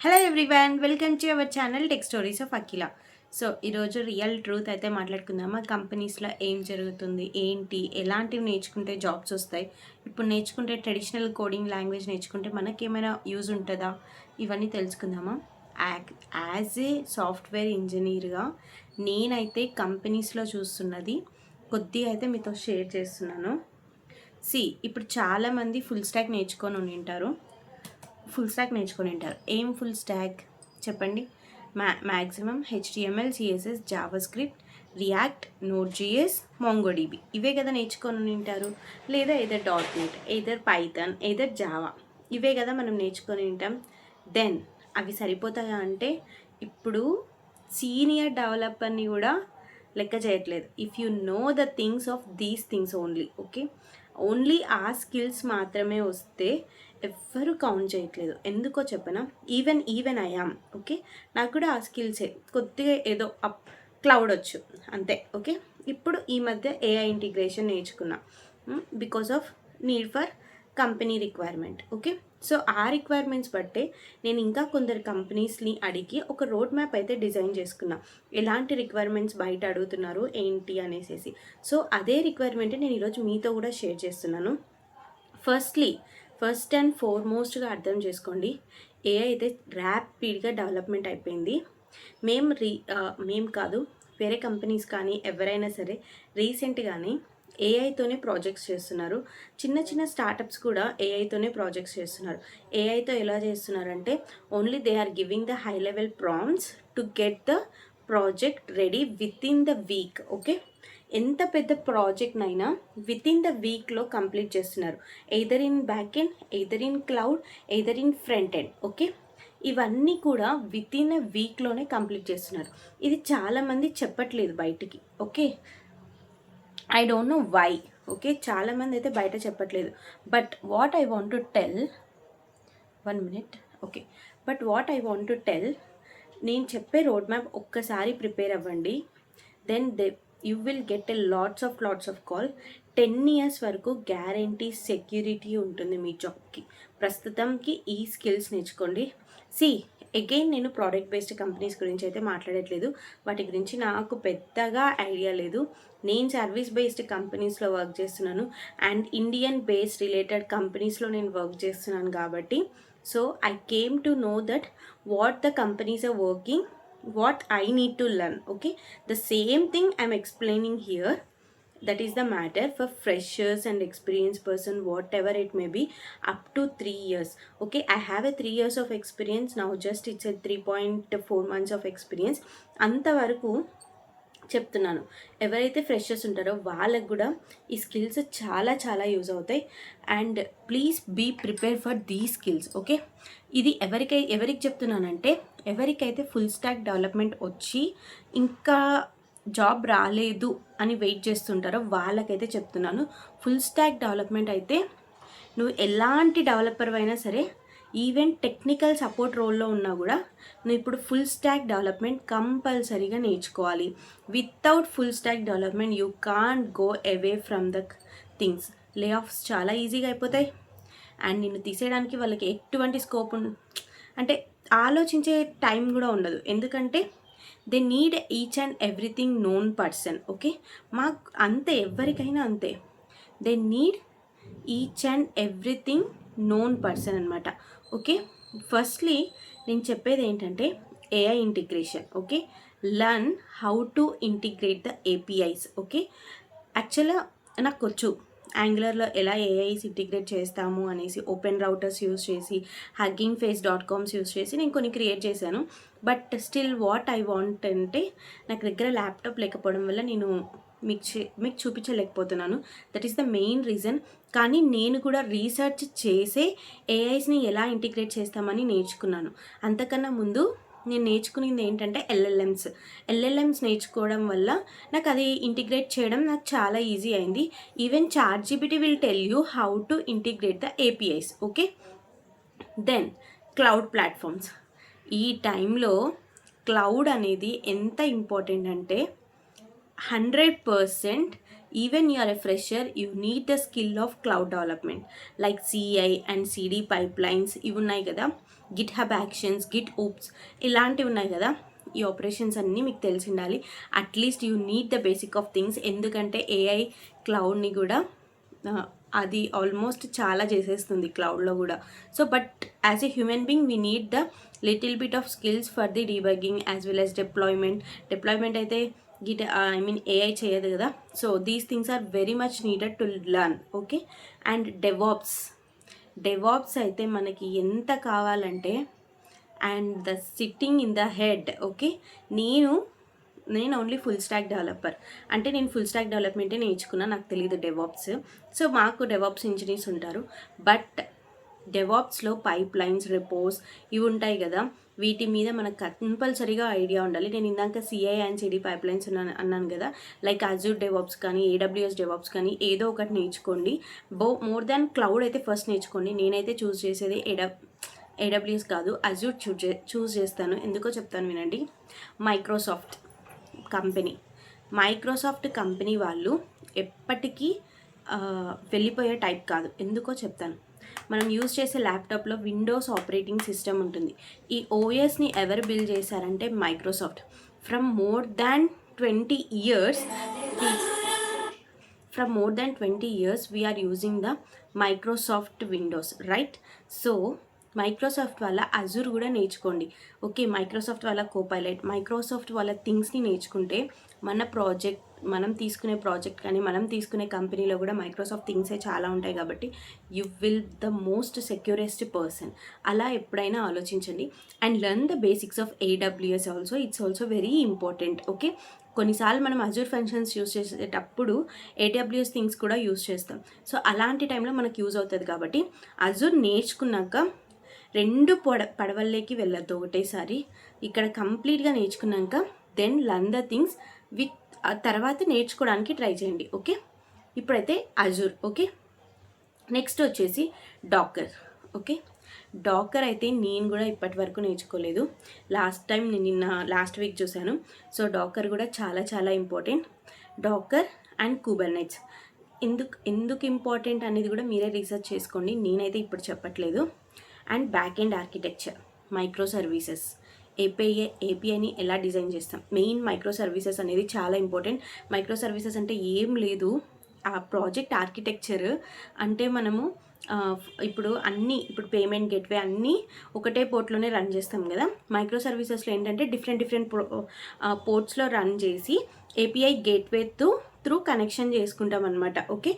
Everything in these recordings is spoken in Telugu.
Hello everyone, welcome to our channel tech stories of Akhila. So ఈరోజు రియల్ ట్రూత్ అయితే మాట్లాడుకుందామా. కంపెనీస్లో ఏం జరుగుతుంది, ఏంటి, ఎలాంటివి నేర్చుకుంటే జాబ్స్ వస్తాయి, ఇప్పుడు నేర్చుకుంటే ట్రెడిషనల్ కోడింగ్ లాంగ్వేజ్ నేర్చుకుంటే మనకేమైనా యూజ్ ఉంటుందా, ఇవన్నీ తెలుసుకుందామా. యాజ్ ఏ సాఫ్ట్వేర్ ఇంజనీర్గా నేనైతే కంపెనీస్లో చూస్తున్నది కొద్దిగా అయితే మీతో షేర్ చేస్తున్నాను. ఇప్పుడు చాలామంది ఫుల్ స్టాక్ నేర్చుకొని ఉంటారు. ఏం ఫుల్ స్టాక్ చెప్పండి? Maximum HTML, CSS, JavaScript, React, Node JS, MongoDB ఇవే కదా నేర్చుకొని ఉంటారు. లేదా either .NET, either Python, either Java, ఇవే కదా మనం నేర్చుకొని ఉంటాం. దెన్ అవి సరిపోతాయా అంటే ఇప్పుడు సీనియర్ డెవలపర్ని కూడా లెక్క చేయట్లేదు. If you know the things of these things only ఆ స్కిల్స్ మాత్రమే వస్తే ఎవ్వరు కౌంట్ చేయట్లేదు. ఎందుకో చెప్పనా? ఈవెన్ ఐఆమ్ ఓకే, నాకు కూడా ఆ స్కిల్సే కొద్దిగా ఏదో క్లౌడ్ వచ్చు అంతే. ఓకే, ఇప్పుడు ఈ మధ్య ఏఐ ఇంటిగ్రేషన్ నేర్చుకున్నా because of need for company requirement. Okay, so ఆ రిక్వైర్మెంట్స్ బట్టే నేను ఇంకా కొందరు కంపెనీస్ని అడిగి ఒక రోడ్ మ్యాప్ అయితే డిజైన్ చేసుకున్నా. ఎలాంటి రిక్వైర్మెంట్స్ బయట అడుగుతున్నారు ఏంటి అనేసి. సో అదే రిక్వైర్మెంట్ నేను ఈరోజు మీతో కూడా షేర్ చేస్తున్నాను. ఫస్ట్ అండ్ ఫార్మోస్ట్గా అర్థం చేసుకోండి, ఏఐ అయితే ర్యాపిడ్గా డెవలప్మెంట్ అయిపోయింది. మేము కాదు, వేరే కంపెనీస్ కానీ ఎవరైనా సరే రీసెంట్గానే ఏఐతోనే ప్రాజెక్ట్స్ చేస్తున్నారు. చిన్న స్టార్టప్స్ కూడా ఏఐతోనే ప్రాజెక్ట్స్ చేస్తున్నారు. ఏఐతో ఎలా చేస్తున్నారంటే only they are giving the high level prompts to get the project ready within the week. Okay, ఎంత పెద్ద ప్రాజెక్ట్నైనా విత్ ఇన్ ద వీక్లో కంప్లీట్ చేస్తున్నారు. Either in back end, either in cloud, either in front end. Okay, ఇవన్నీ కూడా విత్ ఇన్ ఎ వీక్లోనే కంప్లీట్ చేస్తున్నారు. ఇది చాలామంది చెప్పట్లేదు బయటికి. Okay, I don't know why. Okay, చాలామంది అయితే బయట చెప్పట్లేదు. But what I want to tell, 1 minute. Okay, but what I want to tell, నేను చెప్పే రోడ్ మ్యాప్ ఒక్కసారి ప్రిపేర్ అవ్వండి. Then you will get a lots of call. 10 years వరకు గ్యారంటీ సెక్యూరిటీ ఉంటుంది మీ జాబ్కి. ప్రస్తుతంకి ఈ స్కిల్స్ నేర్చుకోండి. అగైన్ నేను ప్రోడక్ట్ బేస్డ్ కంపెనీస్ గురించి అయితే మాట్లాడట్లేదు. వాటి గురించి నాకు పెద్దగా ఐడియా లేదు. నేను సర్వీస్ బేస్డ్ కంపెనీస్లో వర్క్ చేస్తున్నాను అండ్ ఇండియన్ బేస్డ్ రిలేటెడ్ కంపెనీస్లో నేను వర్క్ చేస్తున్నాను కాబట్టి so I came to know that what the companies are working, what I need to learn. Okay, the same thing I'm explaining here. That is the matter for freshers and experienced person, whatever it may be, up to 3 years. Okay, I have a 3 years of experience now, just it's a 3.4 months of experience. అంతవరకు చెప్తున్నాను. ఎవరైతే ఫ్రెషర్స్ ఉంటారో వాళ్ళకు కూడా ఈ స్కిల్స్ చాలా యూజ్ అవుతాయి. And please be prepare for the skills. Okay, ఇది ఎవరికి చెప్తున్నానంటే ఎవరికైతే ఫుల్ స్టాక్ డెవలప్మెంట్ వచ్చి ఇంకా జాబ్ రాలేదు అని వెయిట్ చేస్తుంటారో వాళ్ళకైతే చెప్తున్నాను. ఫుల్ స్టాక్ డెవలప్మెంట్ అయితే నువ్వు ఎలాంటి డెవలపర్ అయినా సరే, ఈవెన్ టెక్నికల్ సపోర్ట్ రోల్లో ఉన్నా కూడా నువ్వు ఇప్పుడు ఫుల్ స్టాక్ డెవలప్మెంట్ కంపల్సరీగా నేర్చుకోవాలి. Without full stack development you can't go away from the things. లే ఆఫ్స్ చాలా ఈజీగా అయిపోతాయి అండ్ నిన్ను తీసేయడానికి వాళ్ళకి ఎటువంటి స్కోప్ అంటే ఆలోచించే టైం కూడా ఉండదు. ఎందుకంటే they need each and everything known person. Okay, మాకు అంతే, ఎవరికైనా అంతే. They need each and everything known person అనమాట. ఓకే, ఫస్ట్లీ నేను చెప్పేది ఏంటంటే AI integration. Okay, learn how to integrate the APIs. Okay, యాక్చువల్గా నాకు వచ్చు యాంగులర్లో ఎలా ఏఐస్ ఇంటిగ్రేట్ చేస్తాము అనేసి. ఓపెన్ రౌటర్స్ యూజ్ చేసి, huggingface.com యూజ్ చేసి నేను కొన్ని క్రియేట్ చేశాను. But still what I want అంటే నాకు దగ్గర ల్యాప్టాప్ లేకపోవడం వల్ల నేను మీకు చూపించలేకపోతున్నాను. That is the main reason. కానీ నేను కూడా రీసెర్చ్ చేసే ఏఐస్ని ఎలా ఇంటిగ్రేట్ చేస్తామని నేర్చుకున్నాను. అంతకన్నా ముందు నేను నేర్చుకునేది ఏంటంటే ఎల్ఎల్ఎమ్స్ నేర్చుకోవడం వల్ల నాకు అది ఇంటిగ్రేట్ చేయడం నాకు చాలా ఈజీ అయింది. Even ChatGPT will tell you how to integrate the APIs. Okay, then cloud platforms. ఈ టైంలో క్లౌడ్ అనేది ఎంత ఇంపార్టెంట్ అంటే 100% even you are a fresher, you need the skill of cloud development like CI and CD pipelines ఇవి ఉన్నాయి కదా, GitHub actions, GitOps ఇలాంటివి ఉన్నాయి కదా, ఈ ఆపరేషన్స్ అన్నీ మీకు తెలిసి ఉండాలి. At least you need the basic of things. ఎందుకంటే ఏఐ క్లౌడ్ని కూడా అది ఆల్మోస్ట్ చాలా చేసేస్తుంది క్లౌడ్లో కూడా. So but as a human being we need the little bit of skills for the debugging as well as deployment అయితే ఏఐ చేయదు కదా. So these things are very much needed to learn. Okay, and DevOps అయితే మనకి ఎంత కావాలంటే, and the sitting in the head. Okay, నేను ఓన్లీ ఫుల్ స్టాక్ డెవలపర్, అంటే నేను ఫుల్ స్టాక్ డెవలప్మెంటే నేర్చుకున్నా, నాకు తెలియదు డెవాప్స్. సో మాకు డెవాప్స్ ఇంజనీర్స్ ఉంటారు, బట్ డెవాప్స్లో పైప్ లైన్స్, రిపోస్ ఇవి ఉంటాయి కదా, వీటి మీద మనకు కంపల్సరీగా ఐడియా ఉండాలి. నేను ఇందాక CI and CD pipelines అన్నాను కదా, లైక్ అజూర్ డెవాప్స్ కానీ AWS డెవాప్స్ కానీ ఏదో ఒకటి నేర్చుకోండి. మోర్ దాన్ క్లౌడ్ అయితే ఫస్ట్ నేర్చుకోండి. నేనైతే చూస్ చేసేది AWS కాదు, అజూర్ చూస్ చేస్తాను. ఎందుకో చెప్తాను వినండి. మైక్రోసాఫ్ట్ కంపెనీ వాళ్ళు ఎప్పటికీ వెళ్ళిపోయే టైప్ కాదు. ఎందుకో చెప్తాను. మనం యూజ్ చేసే ల్యాప్టాప్లో విండోస్ ఆపరేటింగ్ సిస్టమ్ ఉంటుంది. ఈ ఓఎస్ని ఎవరు బిల్డ్ చేశారంటే Microsoft. From more than 20 years we are using the Microsoft Windows, right? So Microsoft వాళ్ళ అజూర్ కూడా నేర్చుకోండి. ఓకే, మైక్రోసాఫ్ట్ వాళ్ళ కోపైలట్, మైక్రోసాఫ్ట్ వాళ్ళ థింగ్స్ని నేర్చుకుంటే మనం తీసుకునే ప్రాజెక్ట్ కానీ మనం తీసుకునే కంపెనీలో కూడా మైక్రోసాఫ్ట్ థింగ్సే చాలా ఉంటాయి. కాబట్టి you will the most securest person. అలా ఎప్పుడైనా ఆలోచించండి. And learn the basics of AWS also. It's also very important. Okay, కొన్నిసార్లు మనం అజూర్ ఫంక్షన్స్ యూజ్ చేసేటప్పుడు AWS థింగ్స్ కూడా యూజ్ చేస్తాం. సో అలాంటి టైంలో మనకు యూజ్ అవుతుంది. కాబట్టి అజూర్ నేర్చుకున్నాక 2 పడవల్లోకి వెళ్ళొద్దు ఒకటేసారి. ఇక్కడ కంప్లీట్గా నేర్చుకున్నాక then learn the things with తర్వాత నేర్చుకోవడానికి ట్రై చేయండి. ఓకే, ఇప్పుడైతే అజూర్. ఓకే, నెక్స్ట్ వచ్చేసి డాకర్. ఓకే, డాకర్ అయితే నేను కూడా ఇప్పటి వరకు నేర్చుకోలేదు. లాస్ట్ వీక్ చూశాను. సో డాకర్ కూడా చాలా చాలా ఇంపార్టెంట్. డాకర్ అండ్ కుబర్నెట్స్ ఎందుకు ఇంపార్టెంట్ అనేది కూడా మీరే రీసెర్చ్ చేసుకోండి, నేనైతే ఇప్పుడు చెప్పట్లేదు. And back end architecture, micro services, ఏపీఐని ఎలా డిజైన్ చేస్తాం, మెయిన్ మైక్రో సర్వీసెస్ అనేది చాలా ఇంపార్టెంట్. మైక్రో సర్వీసెస్ అంటే ఏం లేదు, ఆ ప్రాజెక్ట్ ఆర్కిటెక్చర్ అంటే మనము ఇప్పుడు పేమెంట్ గేట్వే అన్నీ ఒకటే పోర్ట్లోనే రన్ చేస్తాం కదా. మైక్రో సర్వీసెస్లో ఏంటంటే డిఫరెంట్ పోర్ట్స్లో రన్ చేసి ఏపీఐ గేట్వే త్రూ కనెక్షన్ చేసుకుంటాం అనమాట. ఓకే,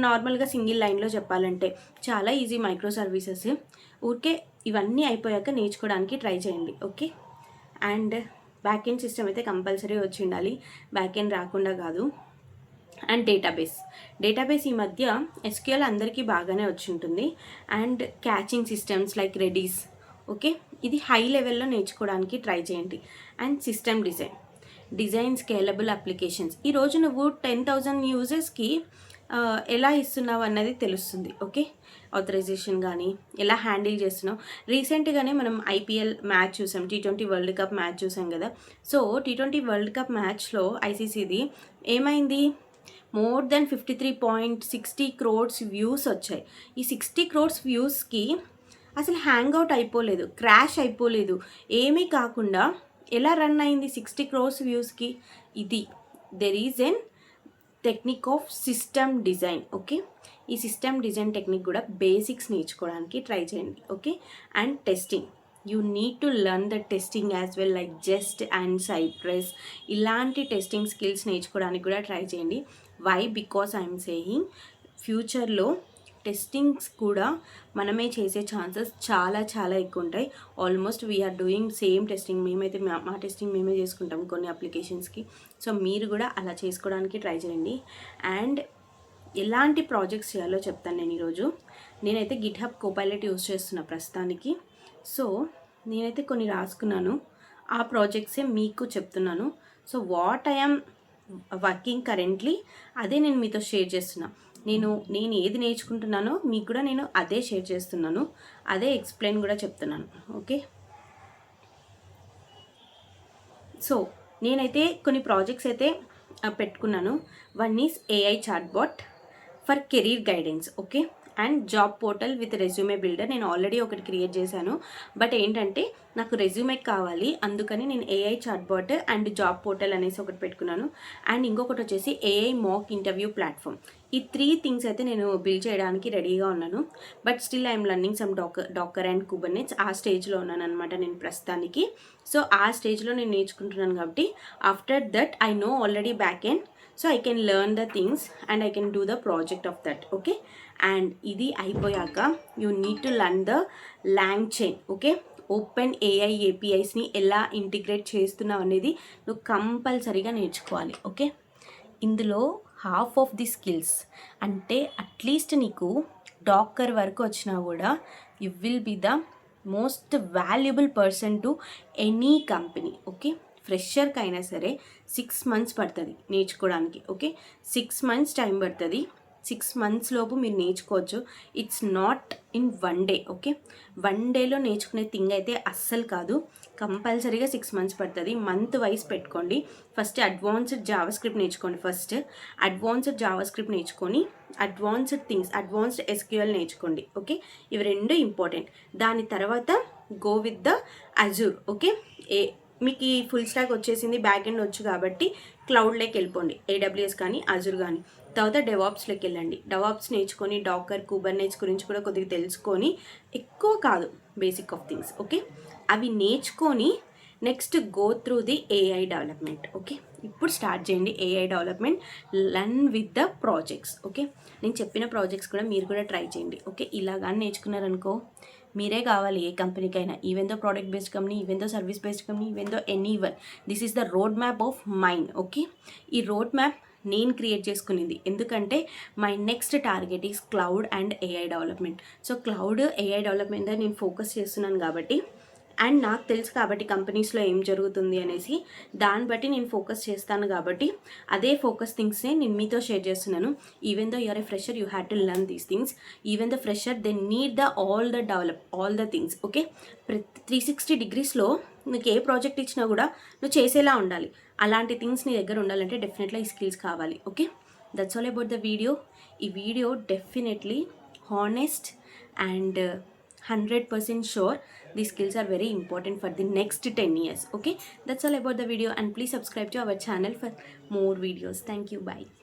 నార్మల్గా సింగిల్ లైన్లో చెప్పాలంటే చాలా ఈజీ మైక్రో సర్వీసెస్. ఊరికే ఇవన్నీ అయిపోయాక నేర్చుకోవడానికి ట్రై చేయండి. Okay, and back end system అయితే కంపల్సరీ వచ్చి ఉండాలి, బ్యాక్ ఎండ్ రాకుండా కాదు. అండ్ డేటాబేస్ ఈ మధ్య SQL అందరికీ బాగానే వచ్చి ఉంటుంది. And catching systems like Redis. Okay, ఇది హై లెవెల్లో నేర్చుకోవడానికి ట్రై చేయండి. And system design scalable applications. ఈరోజు నువ్వు 10,000 యూజర్స్కి ఎలా ఇస్తున్నావు అన్నది తెలుస్తుంది. ఓకే, ఆథరైజేషన్ కానీ ఎలా హ్యాండిల్ చేస్తున్నావు. రీసెంట్గానే మనం IPL మ్యాచ్ చూసాం, T20 వరల్డ్ కప్ మ్యాచ్ చూసాం కదా. సో T20 వరల్డ్ కప్ మ్యాచ్లో ICCది ఏమైంది, మోర్ దెన్ 53.60 crores వ్యూస్ వచ్చాయి. ఈ 60 crores వ్యూస్కి అసలు హ్యాంగ్ అవుట్ అయిపోలేదు, క్రాష్ అయిపోలేదు, ఏమీ కాకుండా ఎలా రన్ అయింది 60 crores వ్యూస్కి. ఇది there is an technique of system design. Okay, ఈ సిస్టమ్ డిజైన్ టెక్నిక్ కూడా బేసిక్స్ నేర్చుకోవడానికి ట్రై చేయండి. Okay, and testing, you need to learn the testing as well, like Jest and Cypress. ఇలాంటి టెస్టింగ్ స్కిల్స్ నేర్చుకోవడానికి కూడా ట్రై చేయండి. వై? బికాస్ ఐఎమ్ సేయింగ్ ఫ్యూచర్లో టెస్టింగ్స్ కూడా మనమే చేసే ఛాన్సెస్ చాలా చాలా ఎక్కువ ఉంటాయి. Almost we're doing same testing. మేమైతే మా టెస్టింగ్ మేమే చేసుకుంటాం కొన్ని అప్లికేషన్స్కి. సో మీరు కూడా అలా చేసుకోవడానికి ట్రై చేయండి. అండ్ ఎలాంటి ప్రాజెక్ట్స్ చేయాలో చెప్తాను నేను ఈరోజు. నేనైతే గిట్హబ్ కోపైలట్ యూజ్ చేస్తున్నా ప్రస్తుతానికి. సో నేనైతే కొన్ని రాసుకున్నాను, ఆ ప్రాజెక్ట్సే మీకు చెప్తున్నాను. So what I'm working currently అదే నేను మీతో షేర్ చేస్తున్నా. నేను ఏది నేర్చుకుంటున్నానో మీకు కూడా నేను అదే షేర్ చేస్తున్నాను, అదే ఎక్స్ప్లెయిన్ కూడా చెప్తున్నాను. ఓకే, సో నేనైతే కొన్ని ప్రాజెక్ట్స్ అయితే పెట్టుకున్నాను. One is AI chatbot for career guidance, okay, and job portal with resume builder. నేను ఆల్రెడీ ఒకటి క్రియేట్ చేశాను, బట్ ఏంటంటే నాకు రెజ్యూమే కావాలి, అందుకని నేను AI chatbot and job portal అనేసి ఒకటి పెట్టుకున్నాను. అండ్ ఇంకొకటి వచ్చేసి ఏఐ మాక్ ఇంటర్వ్యూ ప్లాట్ఫామ్. ఈ 3 థింగ్స్ అయితే నేను బిల్డ్ చేయడానికి రెడీగా ఉన్నాను. But still I'm learning some Dakar and Kubernetes. ఆ స్టేజ్లో ఉన్నాను అనమాట నేను ప్రస్తుతానికి. సో ఆ స్టేజ్లో నేను నేర్చుకుంటున్నాను కాబట్టి after that I know already back end, so I can learn the things and I can do the project of that, okay. And ఇది అయిపోయాక you need to learn the LangChain, okay. Open AI ఏపీఐస్ని ఎలా ఇంటిగ్రేట్ చేస్తున్నావు అనేది నువ్వు కంపల్సరీగా నేర్చుకోవాలి, ఓకే. ఇందులో హాఫ్ ఆఫ్ ది స్కిల్స్ అంటే అట్లీస్ట్ నీకు డాకర్ వరకు వచ్చినా కూడా you will be the most valuable person to any company, okay. ఫ్రెషర్కి అయినా సరే 6 months పడుతుంది నేర్చుకోవడానికి, ఓకే. 6 months టైం పడుతుంది. 6 months లోపు మీరు నేర్చుకోవచ్చు. It's not in 1 day, okay. 1 dayలో నేర్చుకునే థింగ్ అయితే అస్సలు కాదు. కంపల్సరీగా 6 months పడుతుంది. మంత్ వైజ్ పెట్టుకోండి. ఫస్ట్ అడ్వాన్స్డ్ జావా స్క్రిప్ట్ నేర్చుకోండి. ఫస్ట్ అడ్వాన్స్డ్ జావా స్క్రిప్ట్ నేర్చుకొని అడ్వాన్స్డ్ థింగ్స్, అడ్వాన్స్డ్ ఎస్క్యూఎల్ నేర్చుకోండి, ఓకే. ఇవి 2 ఇంపార్టెంట్. దాని తర్వాత go with the Azure, okay. మీకు ఈ ఫుల్ స్టాక్ వచ్చేసింది, బ్యాక్ ఎండ్ వచ్చు కాబట్టి క్లౌడ్లోకి వెళ్ళిపోండి, ఏడబ్ల్యూఎస్ కానీ అజూర్ కానీ. తర్వాత డెవాప్స్లోకి వెళ్ళండి. డెవాప్స్ నేర్చుకొని డాకర్ కుబర్నెట్స్ గురించి కూడా కొద్దిగా తెలుసుకొని, ఎక్కువ కాదు, బేసిక్ ఆఫ్ థింగ్స్, ఓకే. అవి నేర్చుకొని next go through the AI development, okay. ఇప్పుడు స్టార్ట్ చేయండి AI development, learn with the projects, okay. నేను చెప్పిన ప్రాజెక్ట్స్ కూడా మీరు కూడా ట్రై చేయండి, ఓకే. ఇలాగానే నేర్చుకున్నారనుకో మీరే కావాలి ఏ కంపెనీకైనా, even though product based company, even though service based company, even though any one. This is the road map of mind, okay. ఈ రోడ్ మ్యాప్ నేను క్రియేట్ చేసుకునేది, ఎందుకంటే my next target is cloud and AI development. So cloud AI development నేను ఫోకస్ చేస్తున్నాను కాబట్టి, అండ్ నాకు తెలుసు కాబట్టి కంపెనీస్లో ఏం జరుగుతుంది అనేసి, దాన్ని బట్టి నేను ఫోకస్ చేస్తాను కాబట్టి అదే ఫోకస్ థింగ్స్నే నేను మీతో షేర్ చేస్తున్నాను. Even though you're a fresher, you had to learn these things. Even the fresher they need the all the things, okay. 360 degreesలో నీకు ఏ ప్రాజెక్ట్ ఇచ్చినా కూడా నువ్వు చేసేలా ఉండాలి. అలాంటి థింగ్స్ నీ దగ్గర ఉండాలంటే డెఫినెట్గా ఈ స్కిల్స్ కావాలి, okay. That's all about the video. ఈ video definitely honest and 100% sure these skills are very important for the next 10 years, okay. That's all about the video, and please subscribe to our channel for more videos. Thank you. Bye.